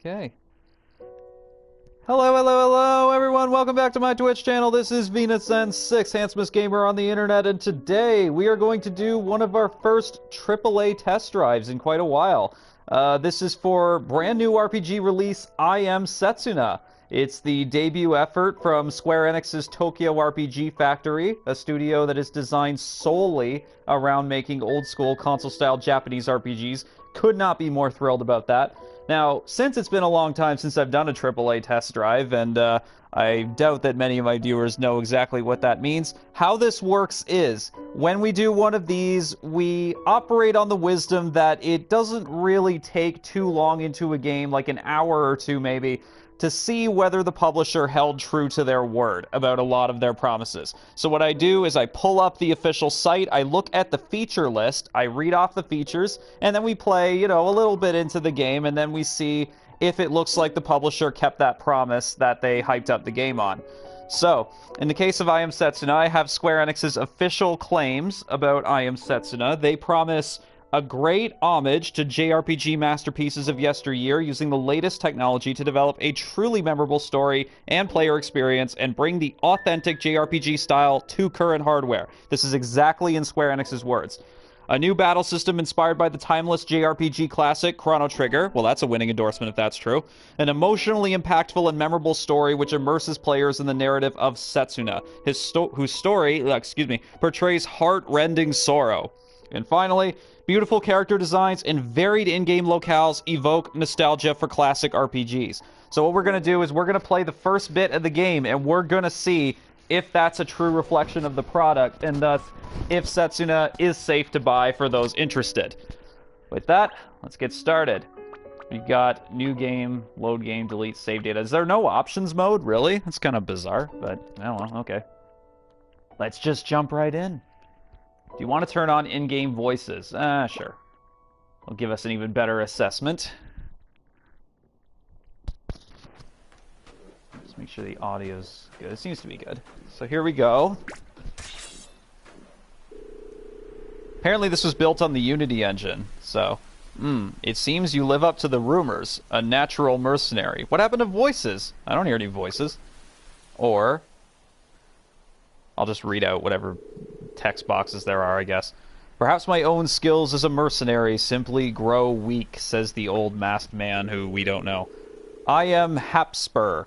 Okay. Hello, hello, hello, everyone. Welcome back to my Twitch channel. This is Venus6, handsomest gamer on the internet, and today we are going to do one of our first AAA test drives in quite a while. This is for brand new RPG release, I Am Setsuna. It's the debut effort from Square Enix's Tokyo RPG Factory, a studio that is designed solely around making old-school console-style Japanese RPGs. Could not be more thrilled about that. Now, since it's been a long time since I've done a AAA test drive, and I doubt that many of my viewers know exactly what that means, how this works is, when we do one of these, we operate on the wisdom that it doesn't really take too long into a game, like an hour or two maybe, to see whether the publisher held true to their word about a lot of their promises. So what I do is I pull up the official site, I look at the feature list, I read off the features, and then we play, a little bit into the game, and then we see if it looks like the publisher kept that promise that they hyped up the game on. So, in the case of I Am Setsuna, I have Square Enix's official claims about I Am Setsuna. They promise a great homage to JRPG masterpieces of yesteryear, using the latest technology to develop a truly memorable story and player experience and bring the authentic JRPG style to current hardware. This is exactly in Square Enix's words. A new battle system inspired by the timeless JRPG classic Chrono Trigger. Well, that's a winning endorsement if that's true. An emotionally impactful and memorable story which immerses players in the narrative of Setsuna, whose story, portrays heart-rending sorrow. And finally, beautiful character designs and varied in-game locales evoke nostalgia for classic RPGs. So what we're going to do is we're going to play the first bit of the game, and we're going to see if that's a true reflection of the product, and thus, if Setsuna is safe to buy for those interested. With that, let's get started. We've got new game, load game, delete, save data. Is there no options mode, really? That's kind of bizarre, but, oh well, okay. Let's just jump right in. Do you want to turn on in-game voices? Sure. It'll give us an even better assessment. Just make sure the audio's good. It seems to be good. So here we go. Apparently this was built on the Unity engine, so... it seems you live up to the rumors. A natural mercenary. What happened to voices? I don't hear any voices. Or... I'll just read out whatever text boxes there are, I guess. Perhaps my own skills as a mercenary simply grow weak, says the old masked man who we don't know. I am Hapspur.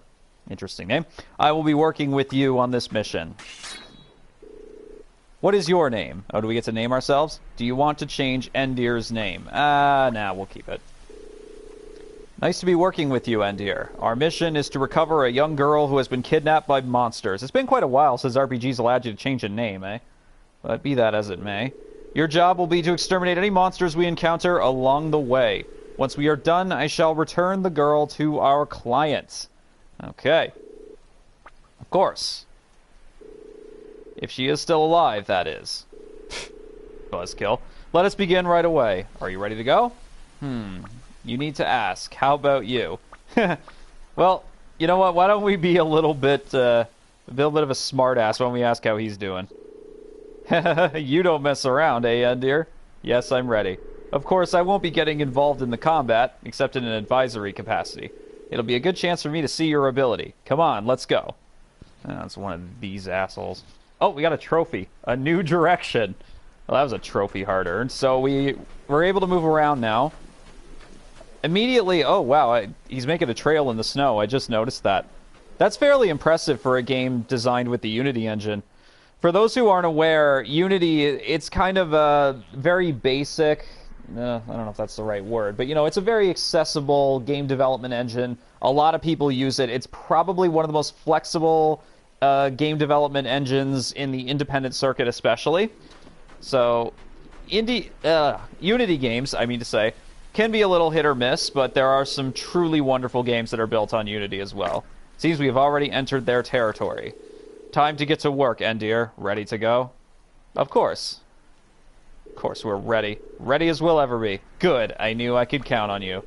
Interesting name. I will be working with you on this mission. What is your name? Oh, do we get to name ourselves? Do you want to change Endir's name? Nah, we'll keep it. Nice to be working with you, Endir. Our mission is to recover a young girl who has been kidnapped by monsters. It's been quite a while since RPGs allowed you to change a name, eh? But be that as it may. Your job will be to exterminate any monsters we encounter along the way. Once we are done, I shall return the girl to our client. Okay. Of course. If she is still alive, that is. Buzzkill. Let us begin right away. Are you ready to go? You need to ask. How about you? Well, you know what? Why don't we be a little bit of a smartass when we ask how he's doing? You don't mess around, eh, Endir? Yes, I'm ready. Of course, I won't be getting involved in the combat, except in an advisory capacity. It'll be a good chance for me to see your ability. Come on, let's go. That's one of these assholes. Oh, we got a trophy. A new direction. Well, that was a trophy hard-earned. So we're able to move around now. Immediately, oh wow, he's making a trail in the snow. I just noticed that. That's fairly impressive for a game designed with the Unity engine. For those who aren't aware, Unity, it's kind of a very basic, I don't know if that's the right word, but it's a very accessible game development engine. A lot of people use it. It's probably one of the most flexible game development engines in the independent circuit especially. So, Unity games, I mean to say, can be a little hit or miss, but there are some truly wonderful games that are built on Unity as well. Seems we have already entered their territory. Time to get to work, Endir. Ready to go? Of course. Of course we're ready. Ready as we'll ever be. Good, I knew I could count on you.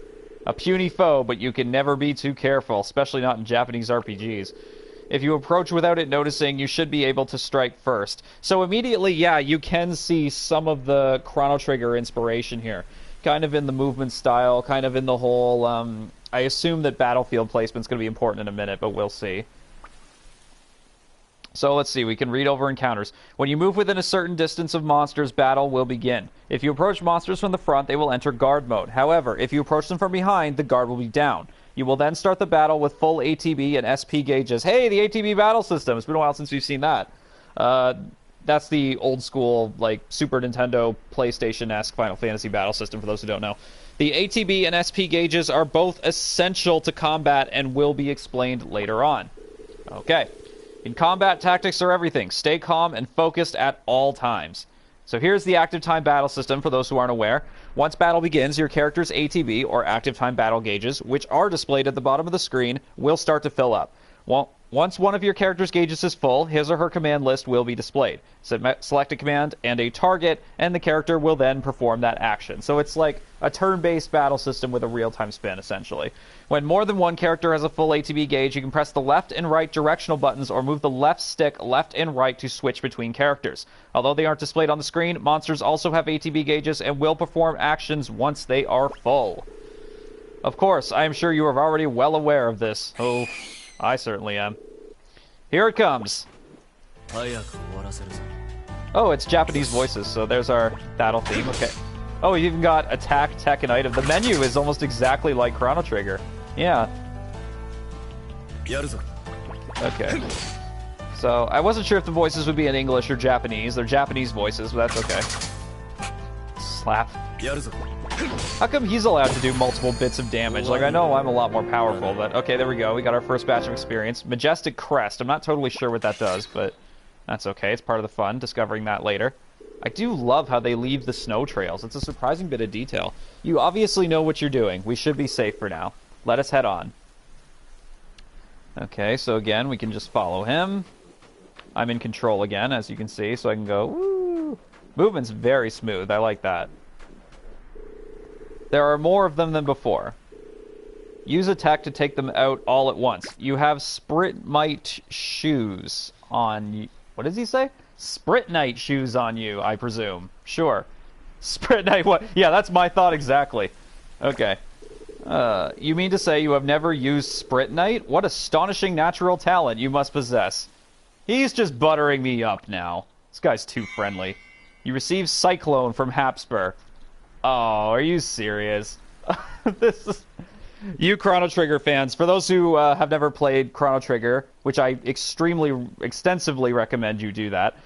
A puny foe, but you can never be too careful, especially not in Japanese RPGs. If you approach without it noticing, you should be able to strike first. So immediately, yeah, you can see some of the Chrono Trigger inspiration here. Kind of in the movement style, kind of in the whole I assume that battlefield placement's going to be important in a minute, but we'll see. So let's see, we can read over encounters. When you move within a certain distance of monsters, battle will begin. If you approach monsters from the front, they will enter guard mode. However, if you approach them from behind, the guard will be down. You will then start the battle with full ATB and SP gauges. Hey, the ATB battle system! It's been a while since we've seen that. That's the old school, like, Super Nintendo, PlayStation-esque Final Fantasy battle system, for those who don't know. The ATB and SP gauges are both essential to combat and will be explained later on. Okay. In combat, tactics are everything. Stay calm and focused at all times. So here's the active time battle system for those who aren't aware. Once battle begins, your character's ATB, or active time battle gauges, which are displayed at the bottom of the screen, will start to fill up. Once one of your character's gauges is full, his or her command list will be displayed. Select a command and a target, and the character will then perform that action. So it's like a turn-based battle system with a real-time spin, essentially. When more than one character has a full ATB gauge, you can press the left and right directional buttons or move the left stick left and right to switch between characters. Although they aren't displayed on the screen, monsters also have ATB gauges and will perform actions once they are full. Of course, I am sure you are already well aware of this. Oh, I certainly am. Here it comes. Oh, it's Japanese voices, so there's our battle theme. Okay. Oh, you even got attack, tech, and item. The menu is almost exactly like Chrono Trigger. Yeah. Okay. So, I wasn't sure if the voices would be in English or Japanese. They're Japanese voices, but that's okay. Slap. How come he's allowed to do multiple bits of damage? Like, I know I'm a lot more powerful, but okay, there we go. We got our first batch of experience. Majestic Crest. I'm not totally sure what that does, but that's okay. It's part of the fun, discovering that later. I do love how they leave the snow trails. It's a surprising bit of detail. You obviously know what you're doing. We should be safe for now. Let us head on. Okay, so again, we can just follow him. I'm in control again, as you can see, so I can go, woo! Movement's very smooth. I like that. There are more of them than before. Use attack to take them out all at once. You have Sprite shoes on you. What does he say? Sprite shoes on you, I presume. Sure. Sprite what? Yeah, that's my thought exactly. Okay. You mean to say you have never used Sprite? What astonishing natural talent you must possess. He's just buttering me up now. This guy's too friendly. You receive Cyclone from Hapspur. Oh, are you serious? This is... You Chrono Trigger fans, for those who have never played Chrono Trigger, which I extensively recommend you do that,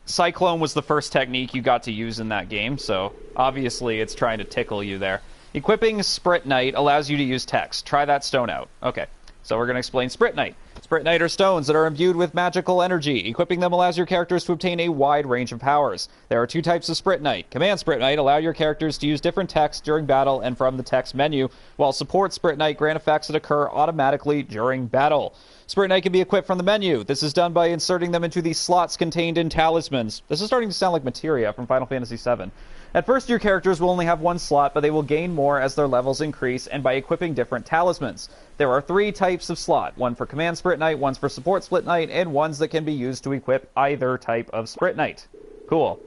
Cyclone was the first technique you got to use in that game, so obviously it's trying to tickle you there. Equipping Sprite allows you to use text. Try that stone out. Okay, so we're going to explain Sprite. Sprite are stones that are imbued with magical energy. Equipping them allows your characters to obtain a wide range of powers. There are two types of Sprite. Command Sprite allow your characters to use different text during battle and from the text menu, while Support Sprite grant effects that occur automatically during battle. Sprite can be equipped from the menu. This is done by inserting them into the slots contained in talismans. This is starting to sound like materia from Final Fantasy VII. At first, your characters will only have one slot, but they will gain more as their levels increase and by equipping different talismans. There are three types of slot, one for Command Sprite, one's for Support Split Knight, and ones that can be used to equip either type of Sprite Knight. Cool.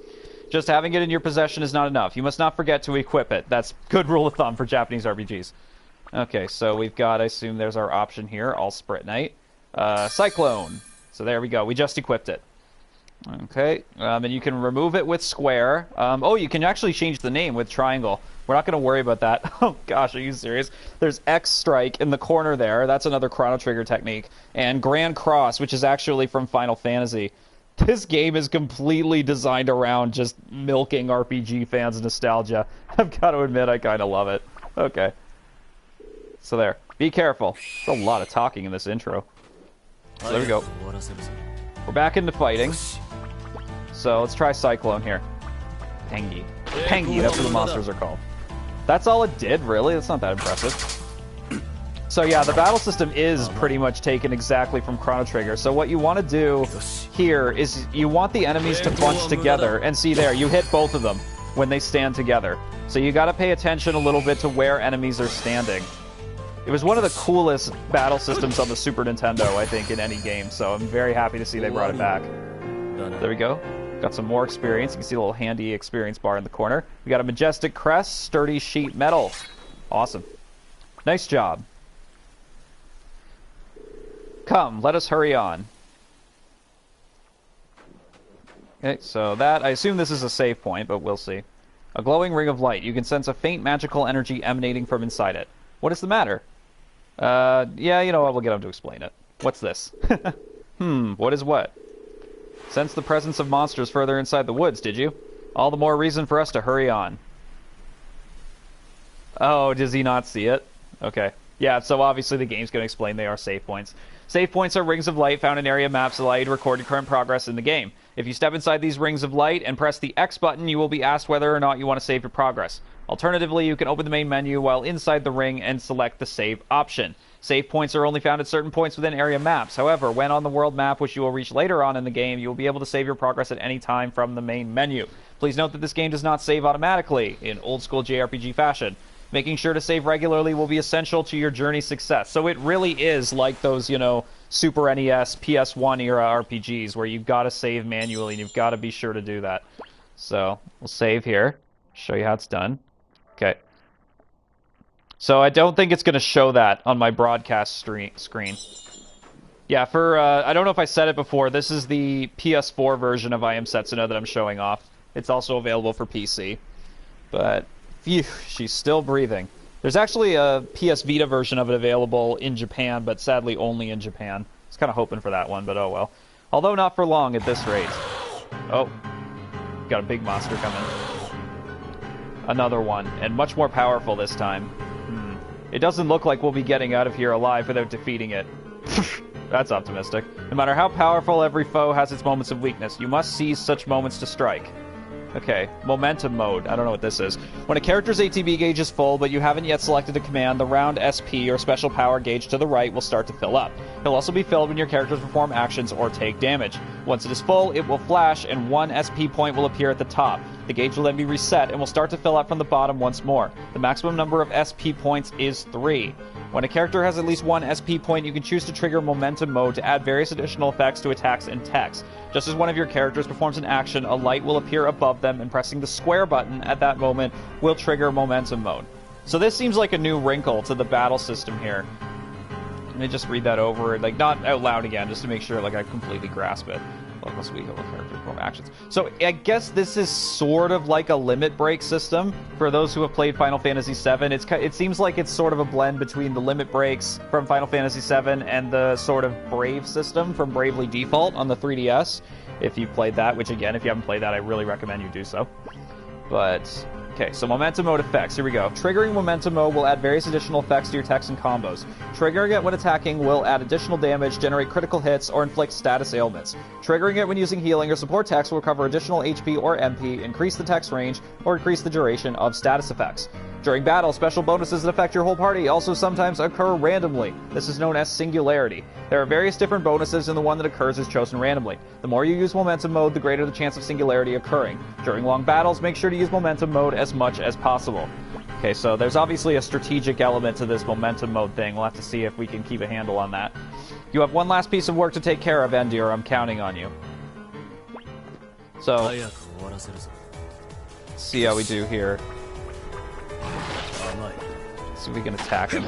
Just having it in your possession is not enough. You must not forget to equip it. That's good rule of thumb for Japanese RPGs. Okay, so we've got, I assume there's our option here, all Sprite Knight. Cyclone. So there we go. We just equipped it. Okay, and you can remove it with square. Oh, you can actually change the name with triangle. We're not going to worry about that. Oh, gosh, are you serious? There's X Strike in the corner there. That's another Chrono Trigger technique. And Grand Cross, which is actually from Final Fantasy. This game is completely designed around just milking RPG fans' nostalgia. I've got to admit, I kind of love it. Okay. So there. Be careful. There's a lot of talking in this intro. So there we go. We're back into fighting. So let's try Cyclone here. Pengi. Pengi, that's what the monsters are called. That's all it did, really? That's not that impressive. So yeah, the battle system is pretty much taken exactly from Chrono Trigger. So what you want to do here is you want the enemies to bunch together. And see there, you hit both of them when they stand together. So you got to pay attention a little bit to where enemies are standing. It was one of the coolest battle systems on the Super Nintendo, I think, in any game. So I'm very happy to see they brought it back. There we go. Got some more experience. You can see a little handy experience bar in the corner. We got a Majestic Crest, Sturdy Sheet Metal. Awesome. Nice job. Come, let us hurry on. Okay, so that, I assume this is a save point, but we'll see. A glowing ring of light. You can sense a faint magical energy emanating from inside it. What is the matter? Yeah, you know what, we'll get him to explain it. What's this? What is what? Sense the presence of monsters further inside the woods, did you? All the more reason for us to hurry on. Oh, does he not see it? Okay. Yeah, so obviously the game's going to explain they are save points. Save points are rings of light found in area maps that allow you to record your current progress in the game. If you step inside these rings of light and press the X button, you will be asked whether or not you want to save your progress. Alternatively, you can open the main menu while inside the ring and select the save option. Save points are only found at certain points within area maps. However, when on the world map, which you will reach later on in the game, you will be able to save your progress at any time from the main menu. Please note that this game does not save automatically in old-school JRPG fashion. Making sure to save regularly will be essential to your journey's success. So it really is like those, you know, Super NES, PS1 era RPGs where you've got to save manually and you've got to be sure to do that. So we'll save here, show you how it's done. Okay. So I don't think it's going to show that on my broadcast screen. Yeah, for, I don't know if I said it before, this is the PS4 version of I Am Setsuna that I'm showing off. It's also available for PC. But, phew, she's still breathing. There's actually a PS Vita version of it available in Japan, but sadly only in Japan. I was kind of hoping for that one, but oh well. Although not for long at this rate. Oh, got a big monster coming. Another one, and much more powerful this time. It doesn't look like we'll be getting out of here alive without defeating it. That's optimistic. No matter how powerful, every foe has its moments of weakness. You must seize such moments to strike. Okay, momentum mode. I don't know what this is. When a character's ATB gauge is full, but you haven't yet selected a command, the round SP or special power gauge to the right will start to fill up. It'll also be filled when your characters perform actions or take damage. Once it is full, it will flash, and 1 SP point will appear at the top. The gauge will then be reset and will start to fill up from the bottom once more. The maximum number of SP points is 3. When a character has at least 1 SP point, you can choose to trigger momentum mode to add various additional effects to attacks and text. Just as one of your characters performs an action, a light will appear above them, and pressing the square button at that moment will trigger momentum mode. So this seems like a new wrinkle to the battle system here. Let me just read that over, like not out loud again, just to make sure like I completely grasp it. Local sweet character perform actions. So I guess this is sort of like a limit break system for those who have played Final Fantasy VII. It seems like it's sort of a blend between the limit breaks from Final Fantasy VII and the sort of Brave system from Bravely Default on the 3DS. If you've played that, which again, if you haven't played that, I really recommend you do so. But okay, so momentum mode effects. Here we go. Triggering momentum mode will add various additional effects to your attacks and combos. Triggering it when attacking will add additional damage, generate critical hits, or inflict status ailments. Triggering it when using healing or support text will recover additional HP or MP, increase the text range, or increase the duration of status effects. During battle, special bonuses that affect your whole party also sometimes occur randomly. This is known as singularity. There are various different bonuses, and the one that occurs is chosen randomly. The more you use momentum mode, the greater the chance of singularity occurring. During long battles, make sure to use momentum mode as much as possible. Okay, so there's obviously a strategic element to this momentum mode thing. We'll have to see if we can keep a handle on that. You have one last piece of work to take care of, Endir. I'm counting on you. So, let's see how we do here. See if we can attack him.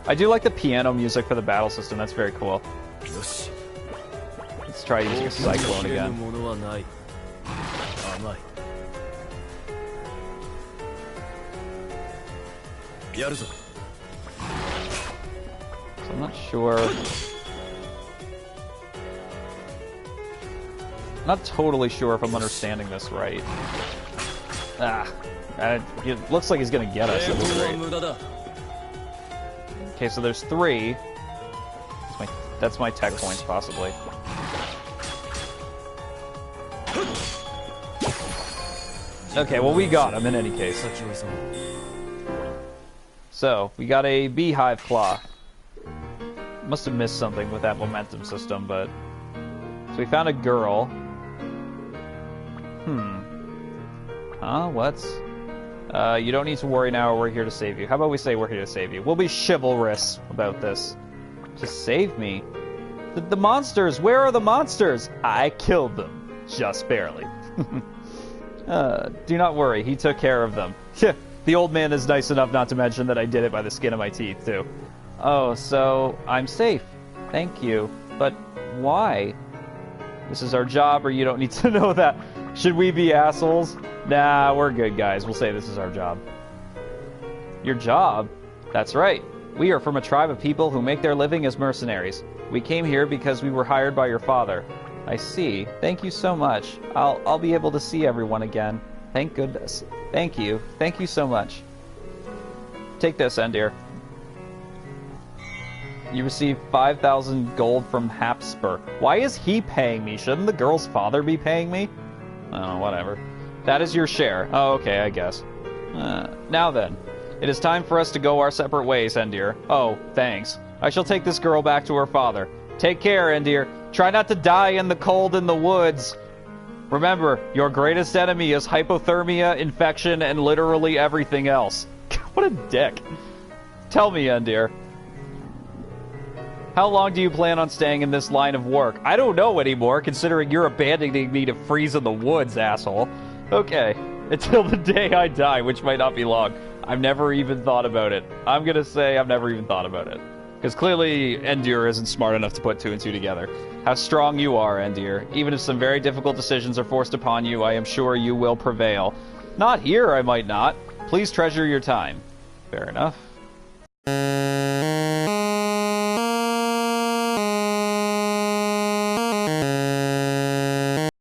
I do like the piano music for the battle system. That's very cool. Let's try using a cyclone again. So I'm not sure. Not totally sure if I'm understanding this right. It looks like he's gonna get us. That's great. Okay, so there's 3. That's my tech points, possibly. Okay, well, we got him in any case. So, we got a beehive claw. Must have missed something with that momentum system, but... So we found a girl. Huh? What's... you don't need to worry now, we're here to save you. How about we say we're here to save you? We'll be chivalrous about this. Just save me? The monsters! Where are the monsters? I killed them. Just barely. Do not worry, he took care of them. The old man is nice enough not to mention that I did it by the skin of my teeth, too. Oh, so I'm safe. Thank you. But why? This is our job, or you don't need to know that. Should we be assholes? Nah, we're good, guys. We'll say this is our job. Your job? That's right. We are from a tribe of people who make their living as mercenaries. We came here because we were hired by your father. I see. Thank you so much. I'll be able to see everyone again. Thank goodness. Thank you. Thank you so much. Take this, Endir. You receive 5,000 gold from Hapspur. Why is he paying me? Shouldn't the girl's father be paying me? Oh, whatever. That is your share. Oh, okay, I guess. Now then. It is time for us to go our separate ways, Endir. Oh, thanks. I shall take this girl back to her father. Take care, Endir. Try not to die in the cold in the woods. Remember, your greatest enemy is hypothermia, infection, and literally everything else. What a dick. Tell me, Endir. How long do you plan on staying in this line of work? I don't know anymore, considering you're abandoning me to freeze in the woods, asshole. Okay, until the day I die, which might not be long. I've never even thought about it. I'm gonna say I've never even thought about it. Because clearly, Endir isn't smart enough to put two and two together. How strong you are, Endir. Even if some very difficult decisions are forced upon you, I am sure you will prevail. Not here, I might not. Please treasure your time. Fair enough.